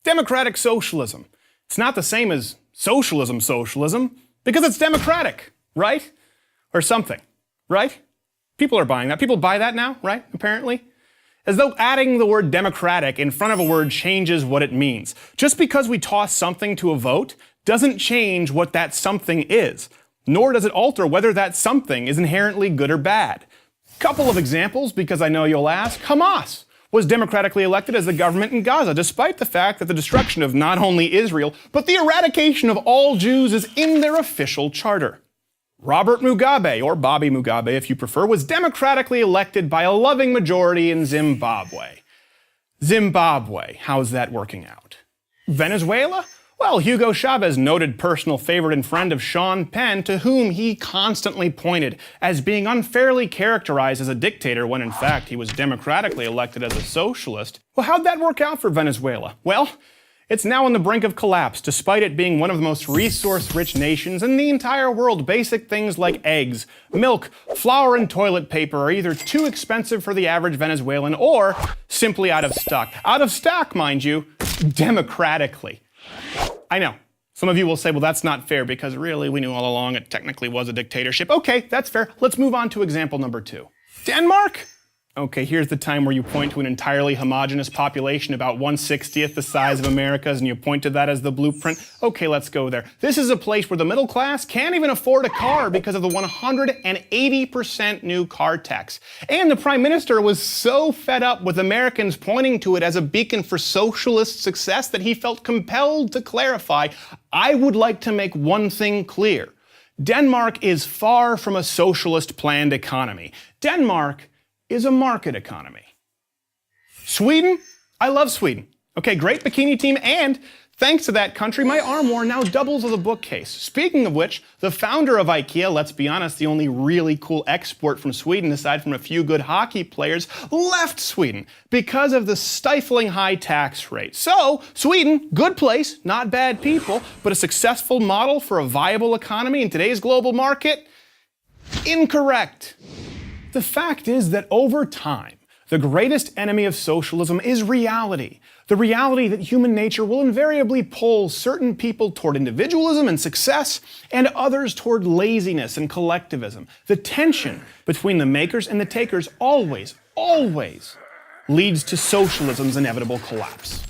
Democratic socialism. It's not the same as socialism because it's democratic, right? Or something, right? People are buying that. People buy that now, right? Apparently. As though adding the word democratic in front of a word changes what it means. Just because we toss something to a vote doesn't change what that something is, nor does it alter whether that something is inherently good or bad. Couple of examples, because I know you'll ask. Hamas was democratically elected as the government in Gaza, despite the fact that the destruction of not only Israel, but the eradication of all Jews is in their official charter. Robert Mugabe, or Bobby Mugabe if you prefer, was democratically elected by a loving majority in Zimbabwe. Zimbabwe, how's that working out? Venezuela? Well, Hugo Chavez, noted personal favorite and friend of Sean Penn, to whom he constantly pointed as being unfairly characterized as a dictator when in fact he was democratically elected as a socialist. Well, how'd that work out for Venezuela? Well, it's now on the brink of collapse, despite it being one of the most resource-rich nations in the entire world. Basic things like eggs, milk, flour, and toilet paper are either too expensive for the average Venezuelan or simply out of stock. Out of stock, mind you, democratically. I know. Some of you will say, well, that's not fair because really we knew all along it technically was a dictatorship. Okay, that's fair. Let's move on to example number 2. Denmark? Okay, here's the time where you point to an entirely homogeneous population about 1/60th the size of America's and you point to that as the blueprint. Okay, let's go there. This is a place where the middle class can't even afford a car because of the 180% new car tax. And the Prime Minister was so fed up with Americans pointing to it as a beacon for socialist success that he felt compelled to clarify, I would like to make one thing clear. Denmark is far from a socialist planned economy. Denmark is a market economy. Sweden? I love Sweden. Okay, great bikini team, and thanks to that country, my armoire now doubles as a bookcase. Speaking of which, the founder of IKEA, let's be honest, the only really cool export from Sweden, aside from a few good hockey players, left Sweden because of the stifling high tax rate. So, Sweden, good place, not bad people, but a successful model for a viable economy in today's global market? Incorrect. The fact is that over time, the greatest enemy of socialism is reality. The reality that human nature will invariably pull certain people toward individualism and success, and others toward laziness and collectivism. The tension between the makers and the takers always leads to socialism's inevitable collapse.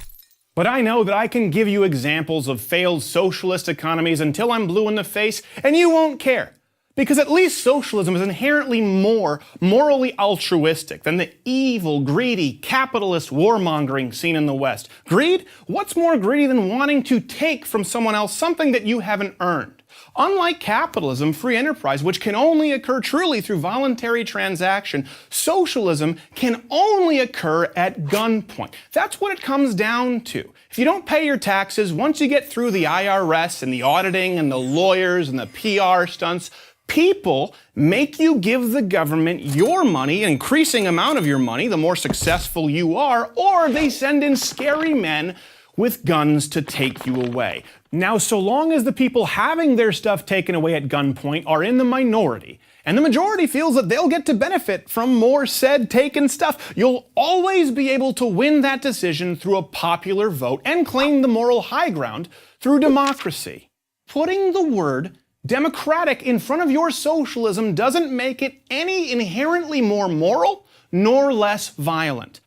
But I know that I can give you examples of failed socialist economies until I'm blue in the face, and you won't care. Because at least socialism is inherently more morally altruistic than the evil, greedy, capitalist warmongering seen in the West. Greed? What's more greedy than wanting to take from someone else something that you haven't earned? Unlike capitalism, free enterprise, which can only occur truly through voluntary transaction, socialism can only occur at gunpoint. That's what it comes down to. If you don't pay your taxes, once you get through the IRS and the auditing and the lawyers and the PR stunts, people make you give the government your money, an increasing amount of your money, the more successful you are, or they send in scary men with guns to take you away. Now, so long as the people having their stuff taken away at gunpoint are in the minority, and the majority feels that they'll get to benefit from more said taken stuff, you'll always be able to win that decision through a popular vote and claim the moral high ground through democracy. Putting the word democratic in front of your socialism doesn't make it any inherently more moral nor less violent.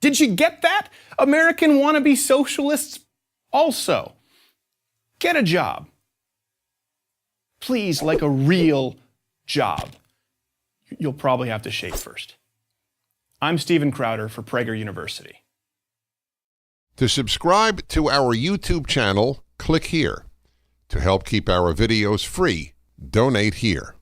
Did you get that? American wannabe socialists? Also, get a job. Please, like a real job. You'll probably have to shave first. I'm Steven Crowder for Prager University. To subscribe to our YouTube channel, click here. To help keep our videos free, donate here.